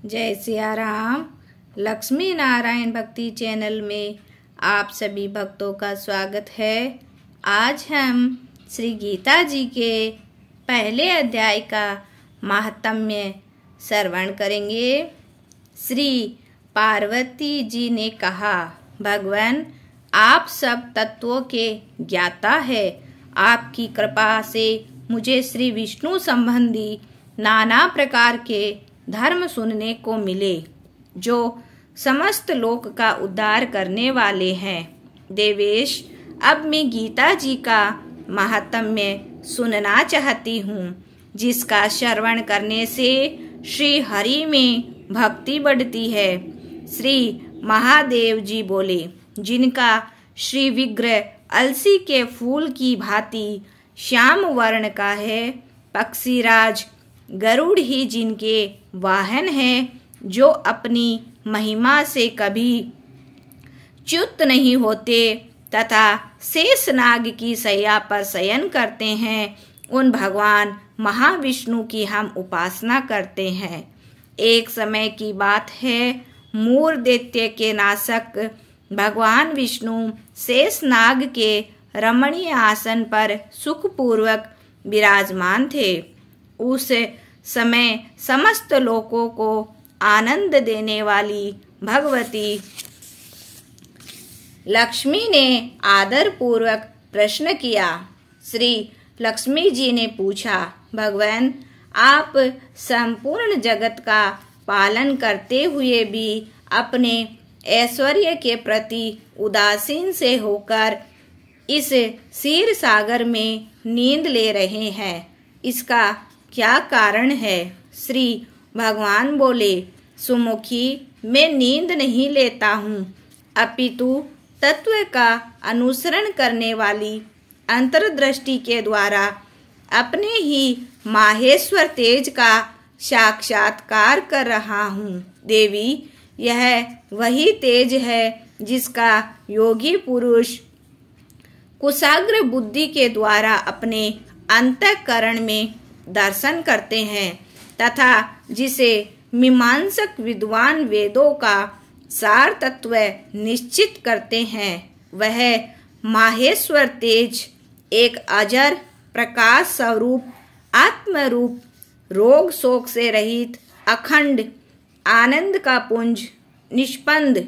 जय सिया राम। लक्ष्मी नारायण भक्ति चैनल में आप सभी भक्तों का स्वागत है। आज हम श्री गीता जी के पहले अध्याय का महात्म्य श्रवण करेंगे। श्री पार्वती जी ने कहा, भगवान आप सब तत्वों के ज्ञाता है। आपकी कृपा से मुझे श्री विष्णु संबंधी नाना प्रकार के धर्म सुनने को मिले जो समस्त लोक का उद्धार करने वाले हैं। देवेश, अब मैं गीता जी का महात्म्य सुनना चाहती हूँ, जिसका श्रवण करने से श्री हरि में भक्ति बढ़ती है। श्री महादेव जी बोले, जिनका श्री विग्रह अलसी के फूल की भांति श्याम वर्ण का है, पक्षीराज गरुड़ ही जिनके वाहन हैं, जो अपनी महिमा से कभी च्युत नहीं होते तथा शेषनाग की शैया पर शयन करते हैं, उन भगवान महाविष्णु की हम उपासना करते हैं। एक समय की बात है, मूर दैत्य के नाशक भगवान विष्णु शेषनाग के रमणीय आसन पर सुखपूर्वक विराजमान थे। उस समय समस्त लोकों को आनंद देने वाली भगवती लक्ष्मी ने आदर पूर्वक प्रश्न किया। श्री लक्ष्मी जी ने पूछा, भगवान आप संपूर्ण जगत का पालन करते हुए भी अपने ऐश्वर्य के प्रति उदासीन से होकर इस क्षीर सागर में नींद ले रहे हैं, इसका क्या कारण है? श्री भगवान बोले, सुमुखी मैं नींद नहीं लेता हूँ, अपितु तत्व का अनुसरण करने वाली अंतर्दृष्टि के द्वारा अपने ही माहेश्वर तेज का साक्षात्कार कर रहा हूँ। देवी, यह वही तेज है जिसका योगी पुरुष कुशाग्र बुद्धि के द्वारा अपने अंतःकरण में दर्शन करते हैं तथा जिसे मीमांसक विद्वान वेदों का सार तत्व निश्चित करते हैं। वह माहेश्वर तेज एक अजर प्रकाश स्वरूप आत्मरूप रोग शोक से रहित अखंड आनंद का पुंज निष्पंद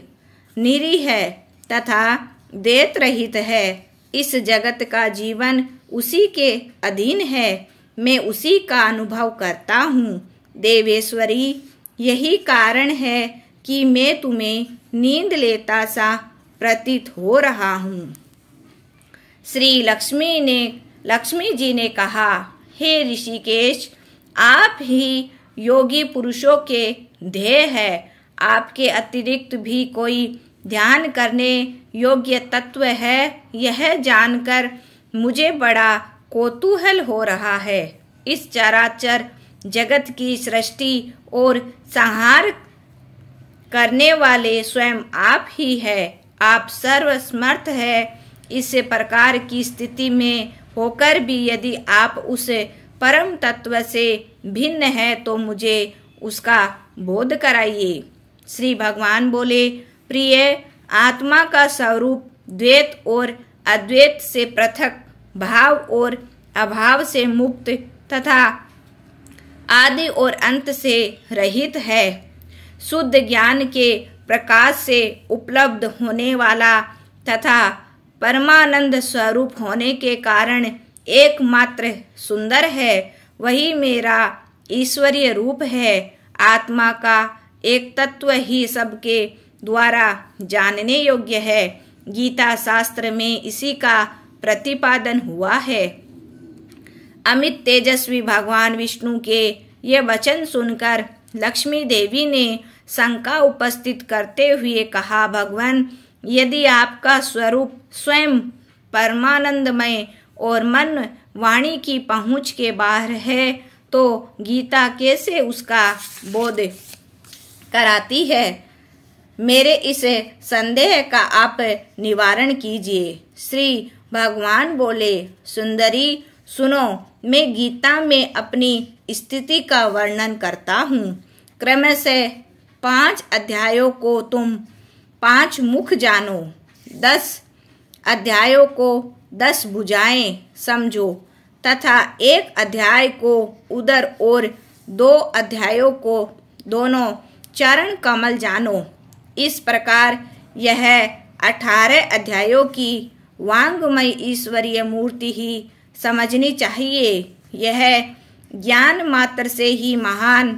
निरीह है तथा देत रहित है। इस जगत का जीवन उसी के अधीन है, मैं उसी का अनुभव करता हूँ। देवेश्वरी, यही कारण है कि मैं तुम्हें नींद लेता सा प्रतीत हो रहा हूँ। श्री लक्ष्मी जी ने कहा, हे ऋषिकेश, आप ही योगी पुरुषों के ध्येय है। आपके अतिरिक्त भी कोई ध्यान करने योग्य तत्व है, यह जानकर मुझे बड़ा कौतूहल हो रहा है। इस चराचर जगत की सृष्टि और संहार करने वाले स्वयं आप ही है। आप सर्वसमर्थ है। इस प्रकार की स्थिति में होकर भी यदि आप उस परम तत्व से भिन्न है तो मुझे उसका बोध कराइए। श्री भगवान बोले, प्रिय, आत्मा का स्वरूप द्वैत और अद्वैत से पृथक, भाव और अभाव से मुक्त तथा आदि और अंत से रहित है। शुद्ध ज्ञान के प्रकाश से उपलब्ध होने वाला तथा परमानंद स्वरूप होने के कारण एकमात्र सुंदर है। वही मेरा ईश्वरीय रूप है। आत्मा का एक तत्व ही सबके द्वारा जानने योग्य है। गीता शास्त्र में इसी का प्रतिपादन हुआ है। अमित तेजस्वी भगवान विष्णु के ये वचन सुनकर लक्ष्मी देवी ने शंका उपस्थित करते हुए कहा, भगवान, यदि आपका स्वरूप स्वयं परमानंदमय और मन वाणी की पहुँच के बाहर है तो गीता कैसे उसका बोध कराती है? मेरे इस संदेह का आप निवारण कीजिए। श्री भगवान बोले, सुंदरी सुनो, मैं गीता में अपनी स्थिति का वर्णन करता हूँ। क्रमशः 5 अध्यायों को तुम 5 मुख जानो, 10 अध्यायों को 10 भुजाएं समझो तथा 1 अध्याय को उदर और 2 अध्यायों को दोनों चरण कमल जानो। इस प्रकार यह 18 अध्यायों की वांग्मय ईश्वरीय मूर्ति ही समझनी चाहिए। यह ज्ञान मात्र से ही महान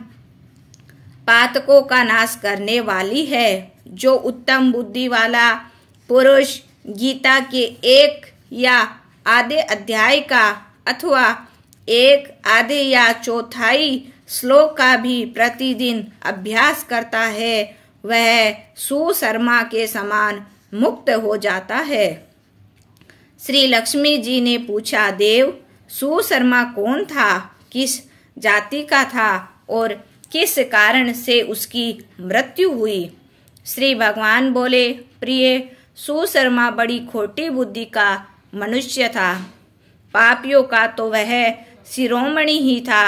पातकों का नाश करने वाली है। जो उत्तम बुद्धि वाला पुरुष गीता के 1 या आधे अध्याय का अथवा 1 आधे या चौथाई श्लोक का भी प्रतिदिन अभ्यास करता है, वह सुशर्मा के समान मुक्त हो जाता है। श्री लक्ष्मी जी ने पूछा, देव, सुशर्मा कौन था, किस जाति का था और किस कारण से उसकी मृत्यु हुई? श्री भगवान बोले, प्रिय, सुशर्मा बड़ी खोटी बुद्धि का मनुष्य था। पापियों का तो वह शिरोमणि ही था।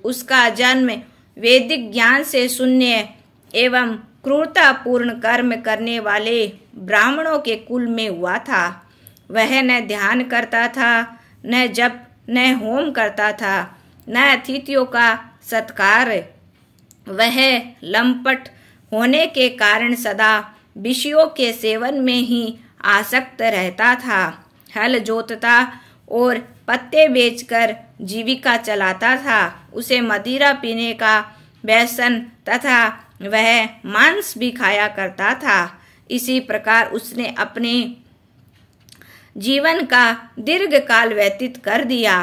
उसका जन्म वैदिक ज्ञान से शून्य एवं क्रूरतापूर्ण कर्म करने वाले ब्राह्मणों के कुल में हुआ था। वह न ध्यान करता था, न जप, न होम करता था, न अतिथियों का सत्कार। वह लंपट होने के कारण सदा विषयों के सेवन में ही आसक्त रहता था। हल जोतता और पत्ते बेचकर जीविका चलाता था। उसे मदिरा पीने का व्यसन तथा वह मांस भी खाया करता था। इसी प्रकार उसने अपने जीवन का दीर्घ काल व्यतीत कर दिया।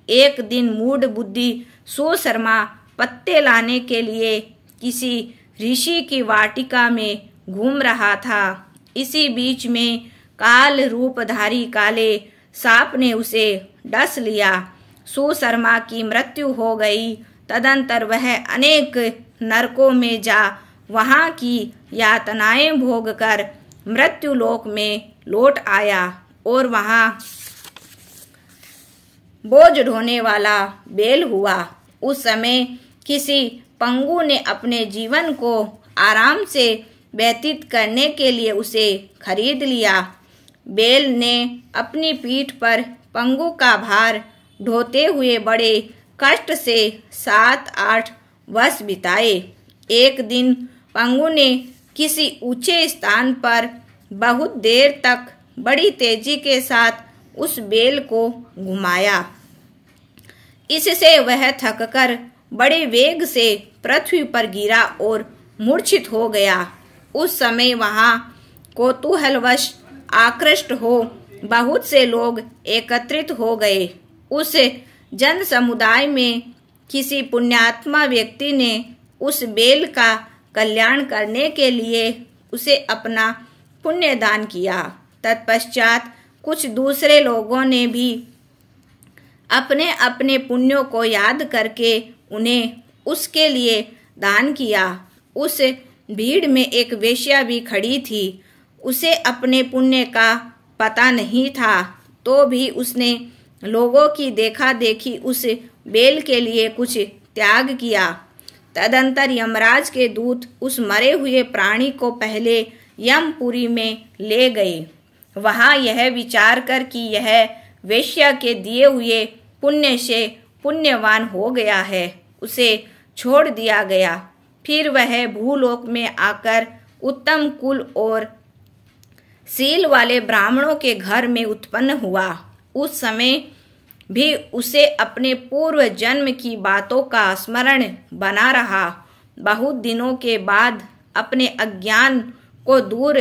एक दिन मूढ़ बुद्धि सुशर्मा पत्ते लाने के लिए किसी ऋषि की वाटिका में घूम रहा था। इसी बीच में काल रूपधारी काले सांप ने उसे डस लिया। सुशर्मा की मृत्यु हो गई। तदंतर वह अनेक नरकों में जा वहां की यातनाएं भोग कर मृत्यु लोक में लौट आया और वहां बोझ ढोने वाला बैल हुआ। उस समय किसी पंगु ने अपने जीवन को आराम से व्यतीत करने के लिए उसे खरीद लिया। बैल ने अपनी पीठ पर पंगु का भार ढोते हुए बड़े कष्ट से 7-8 वर्ष बिताए। एक दिन पंगु ने किसी ऊंचे स्थान पर बहुत देर तक बड़ी तेजी के साथ उस बैल को घुमाया। इससे वह थककर बड़े वेग से पृथ्वी पर गिरा और मूर्छित हो गया। उस समय वहां कौतूहलवश आकृष्ट हो बहुत से लोग एकत्रित हो गए। उस जन समुदाय में किसी पुण्यात्मा व्यक्ति ने उस बैल का कल्याण करने के लिए उसे अपना पुण्य दान किया। तत्पश्चात कुछ दूसरे लोगों ने भी अपने अपने पुण्यों को याद करके उन्हें उसके लिए दान किया। उस भीड़ में एक वेश्या भी खड़ी थी। उसे अपने पुण्य का पता नहीं था, तो भी उसने लोगों की देखा देखी उस बैल के लिए कुछ त्याग किया। तदंतर यमराज के दूत उस मरे हुए प्राणी को पहले यमपुरी में ले गए। वहां यह विचार कर कि यह वेश्या के दिए हुए पुण्य से पुण्यवान हो गया है, उसे छोड़ दिया गया। फिर वह भूलोक में आकर उत्तम कुल और शील वाले ब्राह्मणों के घर में उत्पन्न हुआ। उस समय भी उसे अपने पूर्व जन्म की बातों का स्मरण बना रहा। बहुत दिनों के बाद अपने अज्ञान को दूर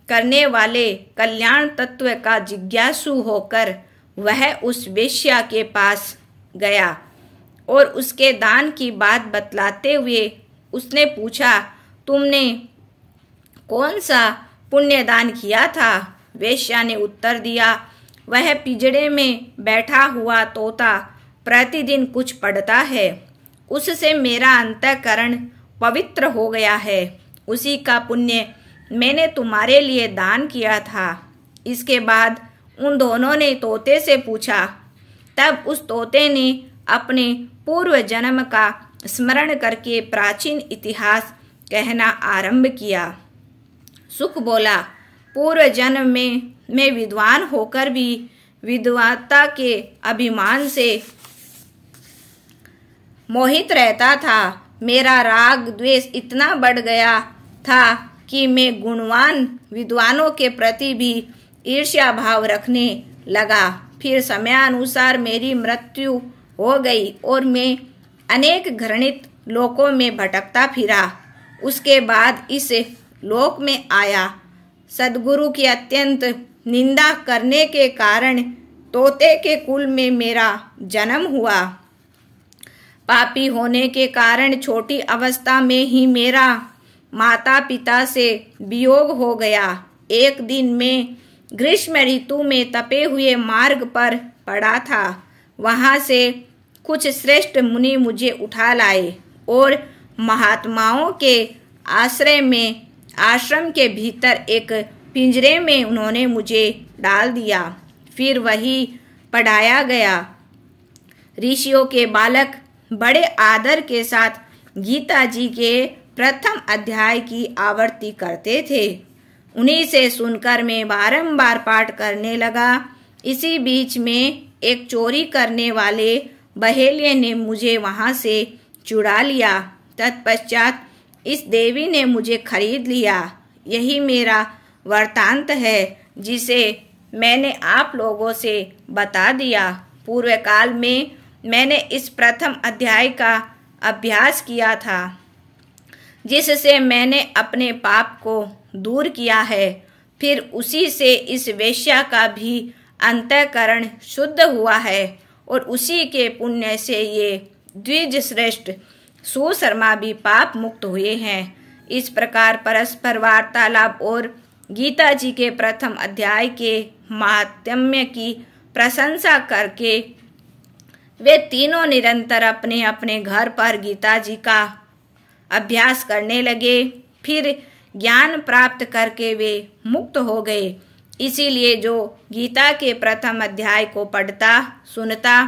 करने वाले कल्याण तत्व का जिज्ञासु होकर वह उस वेश्या के पास गया और उसके दान की बात बतलाते हुए उसने पूछा, तुमने कौन सा पुण्य दान किया था? वेश्या ने उत्तर दिया, वह पिंजड़े में बैठा हुआ तोता प्रतिदिन कुछ पढ़ता है, उससे मेरा अंतःकरण पवित्र हो गया है। उसी का पुण्य मैंने तुम्हारे लिए दान किया था। इसके बाद उन दोनों ने तोते से पूछा। तब उस तोते ने अपने पूर्व जन्म का स्मरण करके प्राचीन इतिहास कहना आरंभ किया। सुक बोला, पूर्व जन्म में मैं विद्वान होकर भी विद्वता के अभिमान से मोहित रहता था। मेरा राग द्वेष इतना बढ़ गया था कि मैं गुणवान विद्वानों के प्रति भी ईर्ष्या भाव रखने लगा। फिर समयानुसार मेरी मृत्यु हो गई और मैं अनेक घृणित लोकों में भटकता फिरा। उसके बाद इस लोक में आया। सद्गुरु की अत्यंत निंदा करने के कारण तोते के कुल में मेरा जन्म हुआ। पापी होने के कारण छोटी अवस्था में ही मेरा माता पिता से वियोग हो गया। एक दिन मैं ग्रीष्म ऋतु में तपे हुए मार्ग पर पड़ा था। वहां से कुछ श्रेष्ठ मुनि मुझे उठा लाए और महात्माओं के आश्रय में आश्रम के भीतर एक पिंजरे में उन्होंने मुझे डाल दिया। फिर वही पढ़ाया गया। ऋषियों के बालक बड़े आदर के साथ गीता जी के प्रथम अध्याय की आवृत्ति करते थे। उन्हीं से सुनकर मैं बारंबार पाठ करने लगा। इसी बीच में एक चोरी करने वाले बहेलिये ने मुझे वहां से चुरा लिया। तत्पश्चात इस देवी ने मुझे खरीद लिया। यही मेरा वृत्तांत है जिसे मैंने आप लोगों से बता दिया। पूर्व काल में मैंने इस प्रथम अध्याय का अभ्यास किया था, जिससे मैंने अपने पाप को दूर किया है। फिर उसी से इस वेश्या का भी अंतःकरण शुद्ध हुआ है और उसी के पुण्य से ये द्विज श्रेष्ठ सुशर्मा भी पाप मुक्त हुए हैं। इस प्रकार परस्पर वार्तालाप और गीता जी के प्रथम अध्याय के महात्म्य की प्रशंसा करके वे तीनों निरंतर अपने अपने घर पर गीता जी का अभ्यास करने लगे। फिर ज्ञान प्राप्त करके वे मुक्त हो गए। इसीलिए जो गीता के प्रथम अध्याय को पढ़ता, सुनता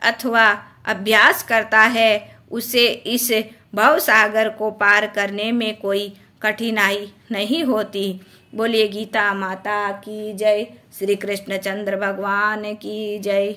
अथवा अभ्यास करता है, उसे इस भवसागर को पार करने में कोई कठिनाई नहीं होती। बोलिए गीता माता की जय। श्री कृष्णचंद्र भगवान की जय।